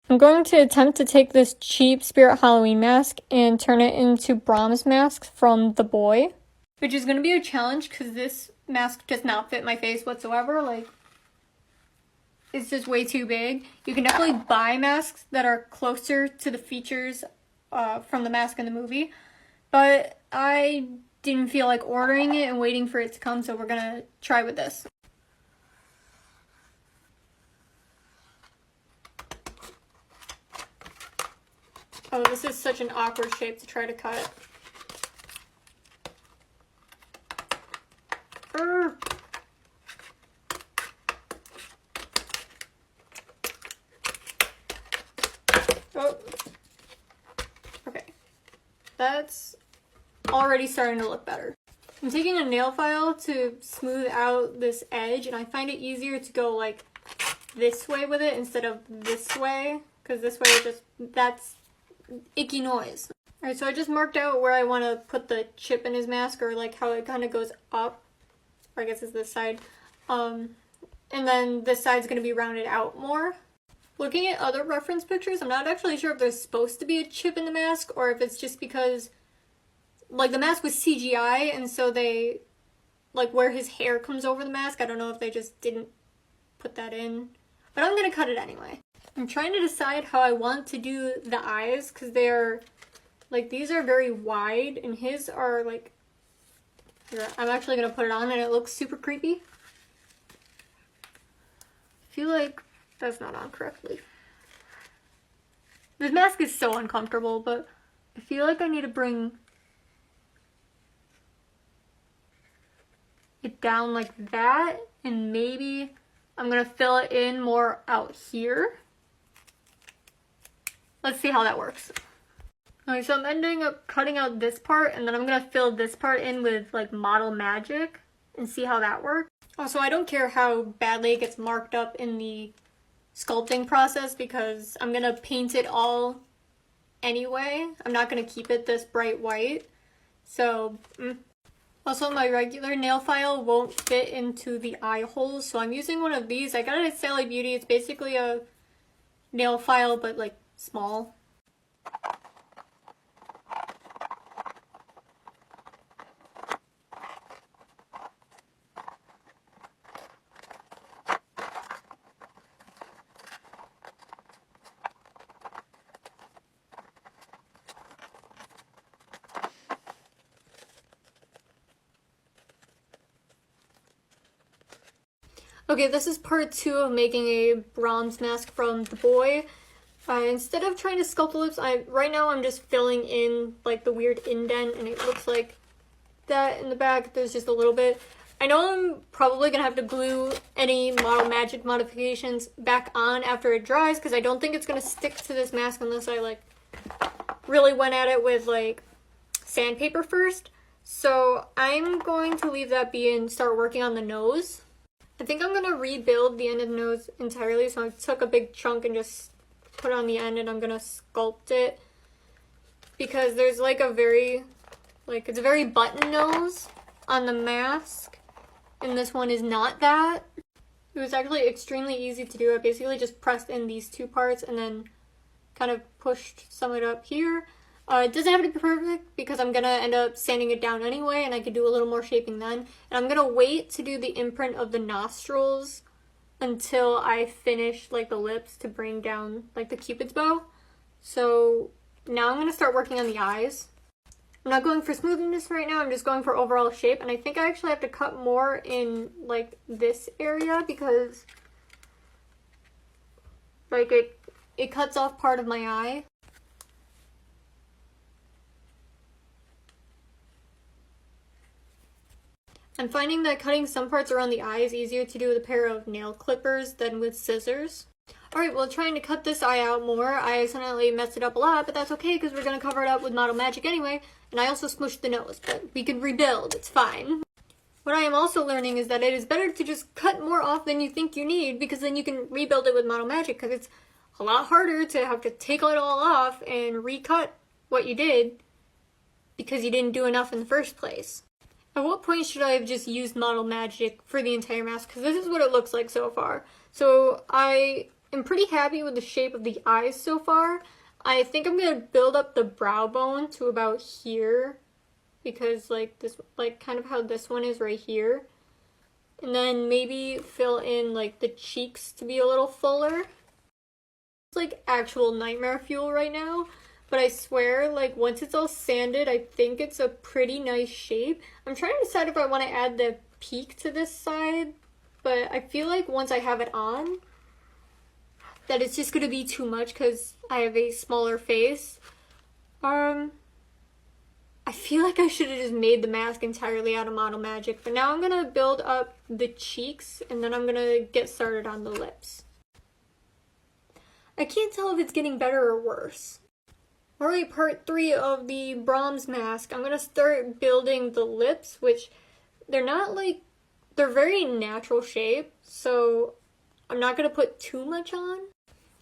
I'm going to attempt to take this cheap Spirit Halloween mask and turn it into Brahm's mask from The Boy, which is going to be a challenge because this mask does not fit my face whatsoever. Like, it's just way too big. You can definitely buy masks that are closer to the features from the mask in the movie, but I didn't feel like ordering it and waiting for it to come, so we're gonna try with this. Oh, this is such an awkward shape to try to cut. Oh. Okay. That's already starting to look better. I'm taking a nail file to smooth out this edge, and I find it easier to go like this way with it instead of this way, because this way that's icky noise. Alright, so I just marked out where I want to put the chip in his mask, or like how it kind of goes up, or I guess it's this side. And then this side's going to be rounded out more. Looking at other reference pictures, I'm not actually sure if there's supposed to be a chip in the mask, or if it's just because like the mask was CGI, and so they, like where his hair comes over the mask, I don't know if they just didn't put that in. But I'm going to cut it anyway. I'm trying to decide how I want to do the eyes, because they're, like, these are very wide, and his are, like, here, I'm actually going to put it on, and it looks super creepy. I feel like that's not on correctly. This mask is so uncomfortable, but I feel like I need to bring it down like that, and maybe I'm going to fill it in more out here. Let's see how that works. Okay, so I'm ending up cutting out this part, and then I'm gonna fill this part in with like Model Magic and see how that works. Also, I don't care how badly it gets marked up in the sculpting process because I'm gonna paint it all anyway. I'm not gonna keep it this bright white. So, Also my regular nail file won't fit into the eye holes, so I'm using one of these. I got it at Sally Beauty. It's basically a nail file, but like small. Okay, this is part 2 of making a bronze mask from The Boy. Instead of trying to sculpt the lips, right now I'm just filling in like the weird indent, and it looks like that in the back. There's just a little bit. I know I'm probably gonna have to glue any Model Magic modifications back on after it dries, because I don't think it's gonna stick to this mask unless I like really went at it with like sandpaper first. So I'm going to leave that be and start working on the nose. I think I'm gonna rebuild the end of the nose entirely, so I took a big chunk and just put it on the end, and I'm gonna sculpt it because there's like a very, like, it's a very button nose on the mask, and this one is not that. It was actually extremely easy to do. I basically just pressed in these two parts and then kind of pushed some of it up here. It doesn't have to be perfect because I'm gonna end up sanding it down anyway, and I could do a little more shaping then. And I'm gonna wait to do the imprint of the nostrils until I finish like the lips to bring down like the Cupid's bow. So now I'm gonna start working on the eyes. I'm not going for smoothness right now, I'm just going for overall shape, and I think I actually have to cut more in like this area because like it cuts off part of my eye. I'm finding that cutting some parts around the eye is easier to do with a pair of nail clippers than with scissors. Alright, well, trying to cut this eye out more, I accidentally messed it up a lot, but that's okay because we're going to cover it up with Model Magic anyway, and I also smushed the nose, but we can rebuild, it's fine. What I am also learning is that it is better to just cut more off than you think you need, because then you can rebuild it with Model Magic, because it's a lot harder to have to take it all off and recut what you did because you didn't do enough in the first place. At what point should I have just used Model Magic for the entire mask? Because this is what it looks like so far. So I I'm pretty happy with the shape of the eyes so far. I think I'm gonna build up the brow bone to about here, because like this, like kind of how this one is right here. And then maybe fill in like the cheeks to be a little fuller. It's like actual nightmare fuel right now, but I swear, like once it's all sanded, I think it's a pretty nice shape. I'm trying to decide if I want to add the peak to this side, but I feel like once I have it on, that it's just gonna be too much because I have a smaller face. I feel like I should have just made the mask entirely out of Model Magic, but now I'm gonna build up the cheeks and then I'm gonna get started on the lips. I can't tell if it's getting better or worse. Alright, part 3 of the Brahms mask. I'm gonna start building the lips, which they're not like, they're very natural shape, so I'm not gonna put too much on.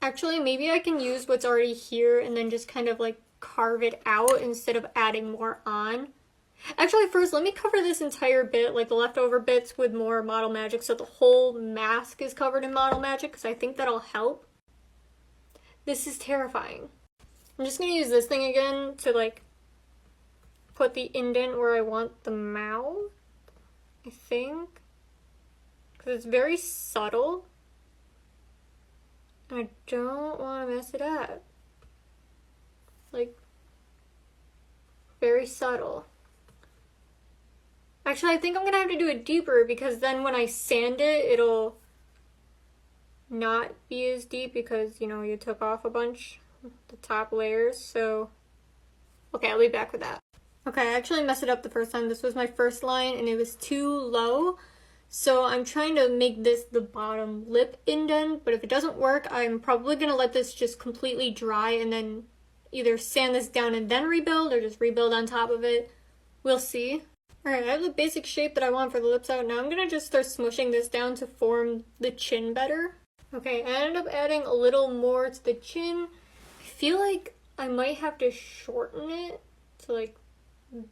Actually, maybe I can use what's already here and then just kind of like carve it out instead of adding more on. Actually, first, let me cover this entire bit, like the leftover bits, with more Model Magic so the whole mask is covered in Model Magic, because I think that'll help. This is terrifying. I'm just going to use this thing again to like put the indent where I want the mouth, I think. Because it's very subtle. I don't want to mess it up. Like, very subtle. Actually, I think I'm gonna have to do it deeper because then when I sand it, it'll not be as deep because, you know, you took off a bunch of the top layers, so... Okay, I'll be back with that. Okay, I actually messed it up the first time. This was my first line and it was too low. So I'm trying to make this the bottom lip indent, but if it doesn't work, I'm probably gonna let this just completely dry and then either sand this down and then rebuild or just rebuild on top of it. We'll see. Alright, I have the basic shape that I want for the lips out. Now I'm gonna just start smushing this down to form the chin better. Okay, I ended up adding a little more to the chin. I feel like I might have to shorten it to like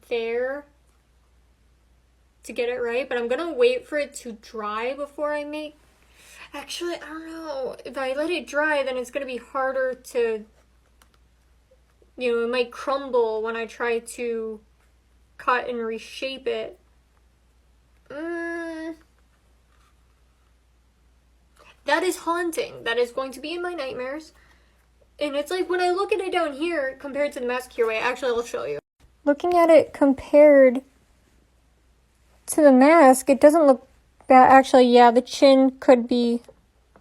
there to get it right, but I'm gonna wait for it to dry before I make... Actually, I don't know. If I let it dry, then it's gonna be harder to... You know, it might crumble when I try to cut and reshape it. That is haunting. That is going to be in my nightmares. And it's like when I look at it down here compared to the mask here way, actually I'll show you. Looking at it compared to the mask, it doesn't look bad. Actually, yeah, the chin could be,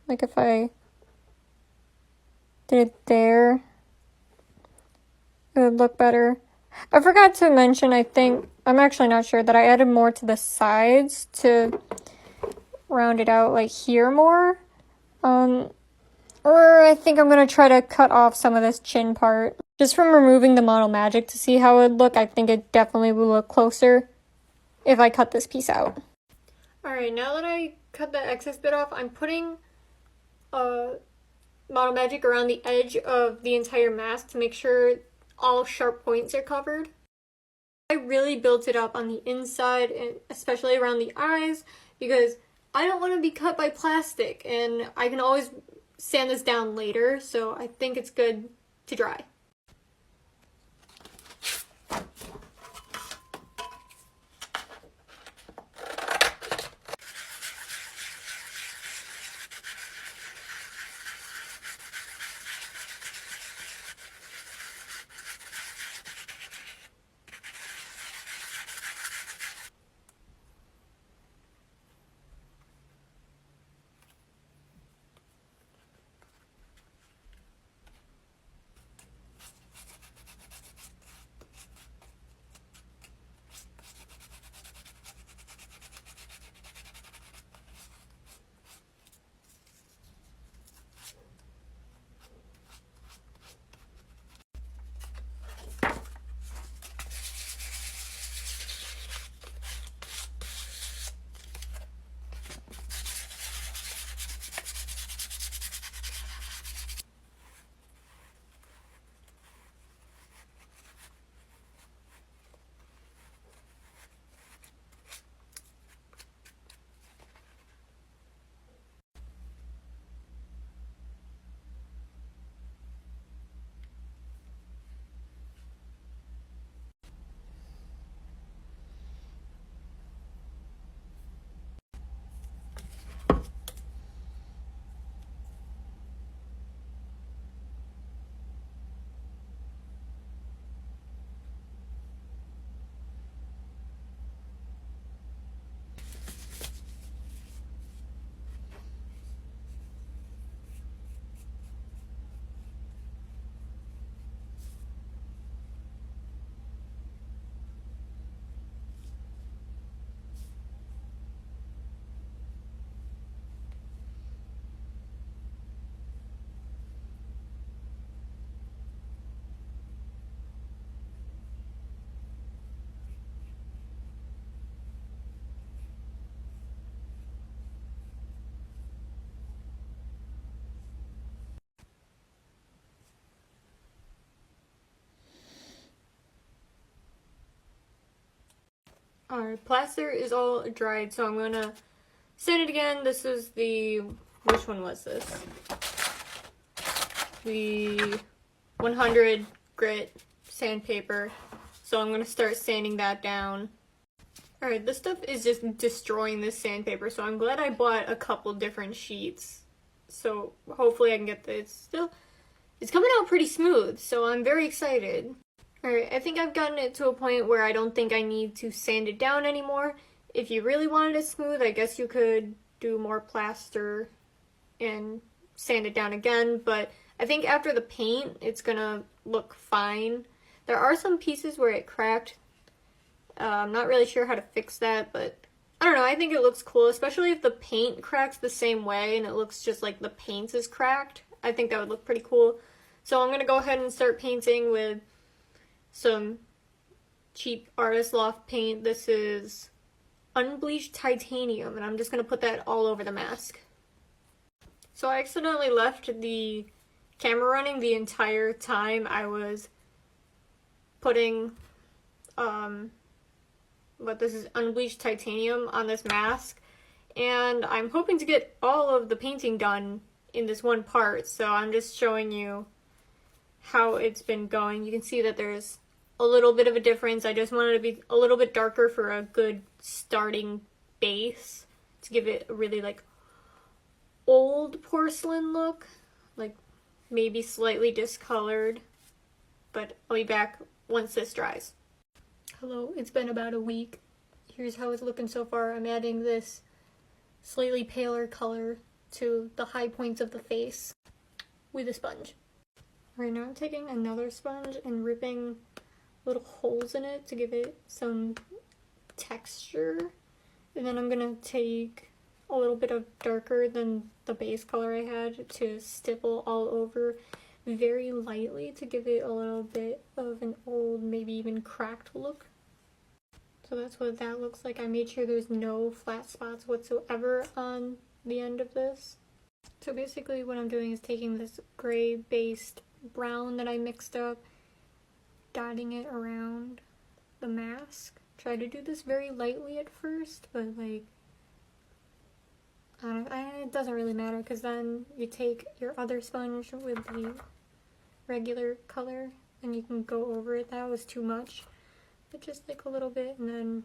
like if I did it there, it would look better. I forgot to mention, I think, I'm actually not sure, that I added more to the sides to round it out, like here more. Or I think I'm going to try to cut off some of this chin part. Just from removing the Model Magic to see how it would look, I think it definitely will look closer if I cut this piece out. Alright, now that I cut the excess bit off, I'm putting Model Magic around the edge of the entire mask to make sure all sharp points are covered. I really built it up on the inside, and especially around the eyes, because I don't want to be cut by plastic, and I can always sand this down later, so I think it's good to dry. Alright, plaster is all dried, so I'm gonna sand it again. This is the, which one was this? The 100 grit sandpaper. So I'm gonna start sanding that down. Alright, this stuff is just destroying this sandpaper, so I'm glad I bought a couple different sheets. So hopefully I can get this. It's coming out pretty smooth, so I'm very excited. Alright, I think I've gotten it to a point where I don't think I need to sand it down anymore. If you really wanted it smooth, I guess you could do more plaster and sand it down again, but I think after the paint, it's gonna look fine. There are some pieces where it cracked. I'm not really sure how to fix that, but I don't know, I think it looks cool, especially if the paint cracks the same way and it looks just like the paint is cracked. I think that would look pretty cool. So I'm gonna go ahead and start painting with some cheap Artist Loft paint. This is unbleached titanium, and I'm just going to put that all over the mask. So I accidentally left the camera running the entire time I was putting, this is unbleached titanium on this mask, and I'm hoping to get all of the painting done in this one part, so I'm just showing you how it's been going. You can see that there's a little bit of a difference. I just wanted to be a little bit darker for a good starting base to give it a really like old porcelain look, like maybe slightly discolored, but I'll be back once this dries. Hello, it's been about a week. Here's how it's looking so far. I'm adding this slightly paler color to the high points of the face with a sponge. Right now I'm taking another sponge and ripping little holes in it to give it some texture, and then I'm gonna take a little bit of darker than the base color I had to stipple all over very lightly to give it a little bit of an old, maybe even cracked look. So that's what that looks like. I made sure there's no flat spots whatsoever on the end of this. So basically what I'm doing is taking this gray based brown that I mixed up, dotting it around the mask. Try to do this very lightly at first, but like, it doesn't really matter, because then you take your other sponge with the regular color and you can go over it. That was too much, but just like a little bit, and then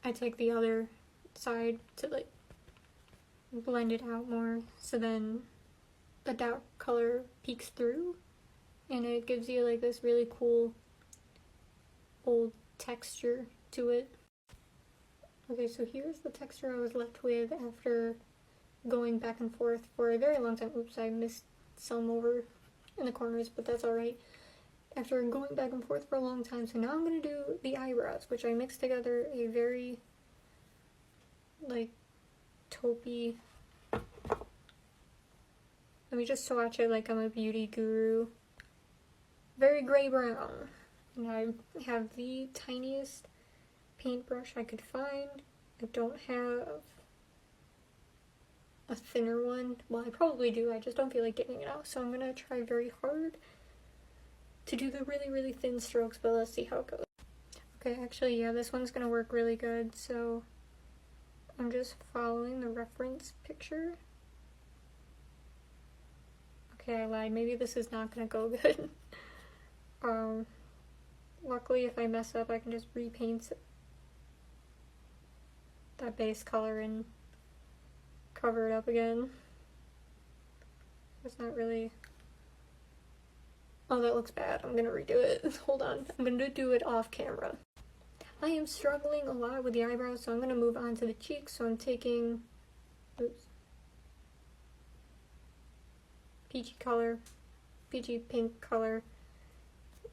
I take the other side to like blend it out more, so then the dark color peeks through and it gives you like this really cool old texture to it. Okay, so here's the texture I was left with after going back and forth for a very long time. Oops, I missed some over in the corners, but that's alright. After going back and forth for a long time, so now I'm going to do the eyebrows, which I mixed together a very, like, taupey. Let me just swatch it like I'm a beauty guru. Very gray brown. And I have the tiniest paintbrush I could find. I don't have a thinner one. Well, I probably do, I just don't feel like getting it out. So I'm gonna try very hard to do the really, really thin strokes, but let's see how it goes. Okay, actually, yeah, this one's gonna work really good. So I'm just following the reference picture. Okay, I lied. Maybe this is not gonna go good. Luckily, if I mess up, I can just repaint that base color and cover it up again. It's not really... Oh, that looks bad. I'm gonna redo it. Hold on. I'm gonna do it off camera. I am struggling a lot with the eyebrows, so I'm gonna move on to the cheeks. So I'm taking... Oops. Peachy pink color.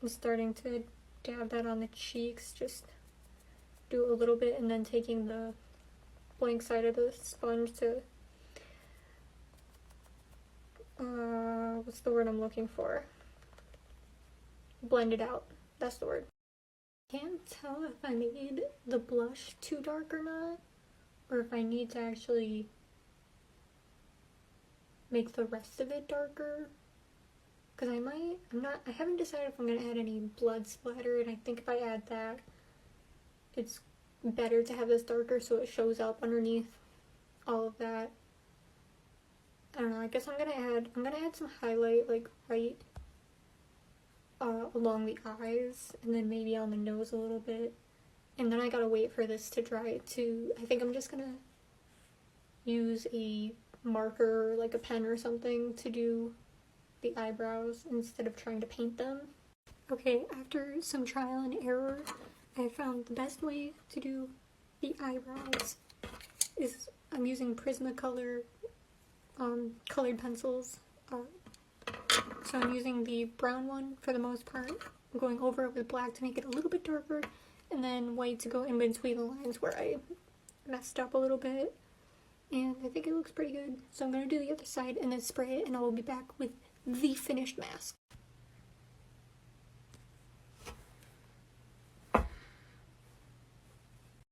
I'm starting to dab that on the cheeks, just do a little bit, and then taking the blank side of the sponge to, what's the word I'm looking for? Blend it out. That's the word. Can't tell if I made the blush too dark or not, or if I need to actually make the rest of it darker. Because I haven't decided if I'm going to add any blood splatter, and I think if I add that, it's better to have this darker so it shows up underneath all of that. I don't know, I guess I'm gonna add some highlight like right along the eyes, and then maybe on the nose a little bit. And then I gotta wait for this to dry too. I think I'm just gonna use a marker, like a pen or something, to do the eyebrows instead of trying to paint them. Okay, after some trial and error, I found the best way to do the eyebrows is I'm using Prismacolor colored pencils. So I'm using the brown one for the most part. I'm going over it with black to make it a little bit darker, and then white to go in between the lines where I messed up a little bit. And I think it looks pretty good. So I'm going to do the other side and then spray it, and I will be back with the finished mask.